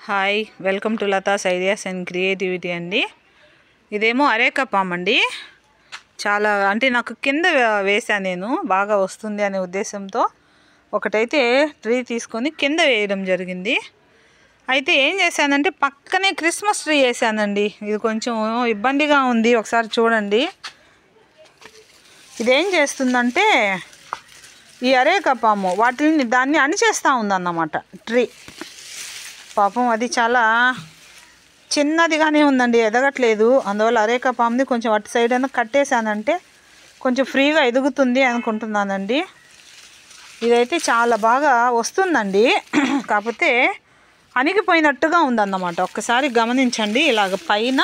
Hi welcome to Latha's ideas and creativity అండి. ఇదేమో areca palm అండి. చాలా అంటే నాకు కింద వేసాను, నేను బాగా వస్తుంది అనే ఉద్దేశంతో ఒకటైతే ట్రీ తీసుకొని కింద వేయడం జరిగింది. అయితే ఏం చేశానంటే పక్కనే క్రిస్మస్ ట్రీ వేసానండి. ఇది కొంచెం ఇబ్బందిగా ఉంది, ఒకసారి చూడండి. ఇదేం చేస్తుందంటే ఈ అరేకా పాము దాన్ని అణిచేస్తూ ఉందన్నమాట ట్రీ. పాపం అది చాలా చిన్నదిగానే ఉందండి, ఎదగట్లేదు. అందువల్ల అరేకా పాముని కొంచెం అటు సైడ్ అయినా కట్టేశానంటే కొంచెం ఫ్రీగా ఎదుగుతుంది అనుకుంటున్నానండి. ఇదైతే చాలా బాగా వస్తుందండి, కాకపోతే అణిగిపోయినట్టుగా ఉందన్నమాట. ఒక్కసారి గమనించండి, ఇలాగ పైన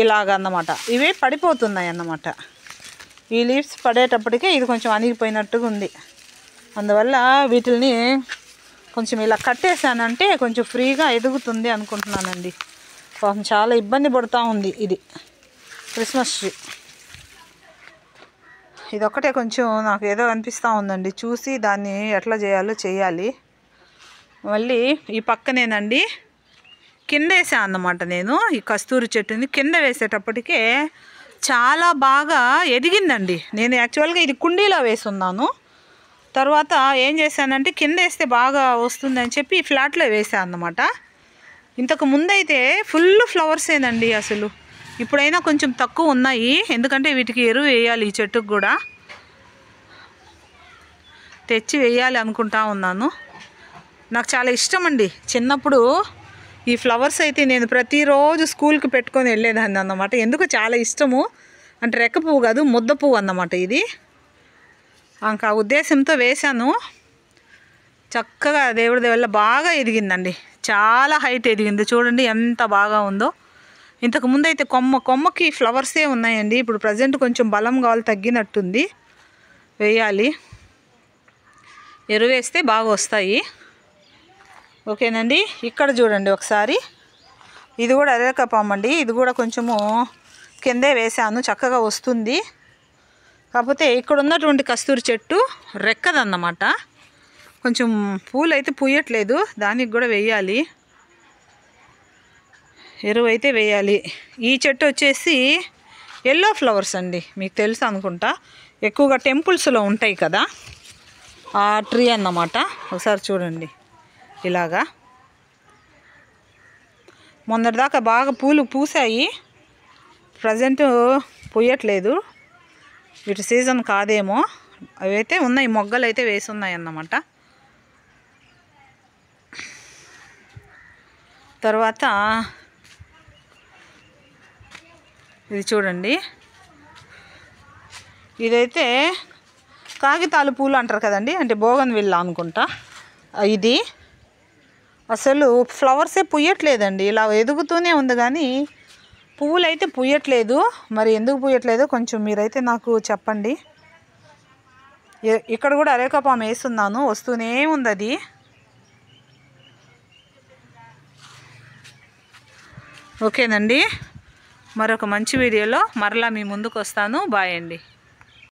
ఇలాగన్నమాట ఇవే పడిపోతున్నాయి అన్నమాట. ఈ లీవ్స్ పడేటప్పటికే ఇది కొంచెం అణిగిపోయినట్టుగా ఉంది. అందువల్ల వీటిని కొంచెం ఇలా కట్టేశానంటే కొంచెం ఫ్రీగా ఎదుగుతుంది అనుకుంటున్నానండి. పాపం చాలా ఇబ్బంది పడుతూ ఉంది ఇది క్రిస్మస్ ట్రీ. ఇదొక్కటే కొంచెం నాకు ఏదో అనిపిస్తూ ఉందండి, చూసి దాన్ని ఎట్లా చేయాలో చేయాలి. మళ్ళీ ఈ పక్కనేనండి కింద వేసా అన్నమాట. నేను ఈ కస్తూరి చెట్టుని కింద వేసేటప్పటికే చాలా బాగా ఎదిగిందండి. నేను యాక్చువల్గా ఇది కుండీలో వేసున్నాను. తర్వాత ఏం చేశానంటే కింద వేస్తే బాగా వస్తుందని చెప్పి ఫ్లాట్లో వేసాను అన్నమాట. ఇంతకు ముందైతే ఫుల్ ఫ్లవర్సేనండి అసలు. ఇప్పుడైనా కొంచెం తక్కువ ఉన్నాయి, ఎందుకంటే వీటికి ఎరువు వేయాలి. ఈ చెట్టుకు కూడా తెచ్చి వేయాలి అనుకుంటా ఉన్నాను. నాకు చాలా ఇష్టం అండి. చిన్నప్పుడు ఈ ఫ్లవర్స్ అయితే నేను ప్రతిరోజు స్కూల్కి పెట్టుకొని వెళ్ళేదాన్ని అన్నమాట. ఎందుకు చాలా ఇష్టము అంటే రెక్క పువ్వు కాదు, ముద్ద పువ్వు అన్నమాట ఇది. ఇంకా ఉద్దేశంతో వేశాను. చక్కగా దేవుడి వల్ల బాగా ఎదిగిందండి, చాలా హైట్ ఎదిగింది. చూడండి ఎంత బాగా ఉందో. ఇంతకుముందు అయితే కొమ్మకి ఫ్లవర్సే ఉన్నాయండి. ఇప్పుడు ప్రజెంట్ కొంచెం బలం కావాలి, తగ్గినట్టుంది. వేయాలి, ఎరువు వేస్తే బాగా వస్తాయి. ఓకేనండి. ఇక్కడ చూడండి ఒకసారి, ఇది కూడా అరేకా పామ్ అండి. ఇది కూడా కొంచెము కిందే వేసాను, చక్కగా వస్తుంది. కాకపోతే ఇక్కడ ఉన్నటువంటి కస్తూరి చెట్టు రెక్కదన్నమాట. కొంచెం పూలు అయితే పూయట్లేదు, దానికి కూడా వేయాలి, ఎరువు అయితే వేయాలి. ఈ చెట్టు వచ్చేసి ఎల్లో ఫ్లవర్స్ అండి, మీకు తెలుసు అనుకుంటా. ఎక్కువగా టెంపుల్స్లో ఉంటాయి కదా, ఆ ట్రీ అన్నమాట. ఒకసారి చూడండి, ఇలాగా మొన్నటిదాకా బాగా పూలు పూసాయి, ప్రజెంట్ పూయట్లేదు. వీటి సీజన్ కాదేమో. అవైతే ఉన్నాయి, మొగ్గలు అయితే వేసి ఉన్నాయి అన్నమాట. తర్వాత ఇది చూడండి, ఇదైతే కాగితాలు పూలు అంటారు కదండి, అంటే బోగన్విల్లా అనుకుంటా. ఇది అసలు ఫ్లవర్సే పుయ్యట్లేదండి, ఇలా ఎదుగుతూనే ఉంది కానీ పువ్వులు అయితే పుయ్యట్లేదు. మరి ఎందుకు పుయ్యట్లేదో కొంచెం మీరైతే నాకు చెప్పండి. ఇక్కడ కూడా అరేకా పామ్ వేస్తున్నాను, వస్తూనే ఉంది అది. ఓకేనండి, మరొక మంచి వీడియోలో మరలా మీ ముందుకు వస్తాను. బాయ్ అండి.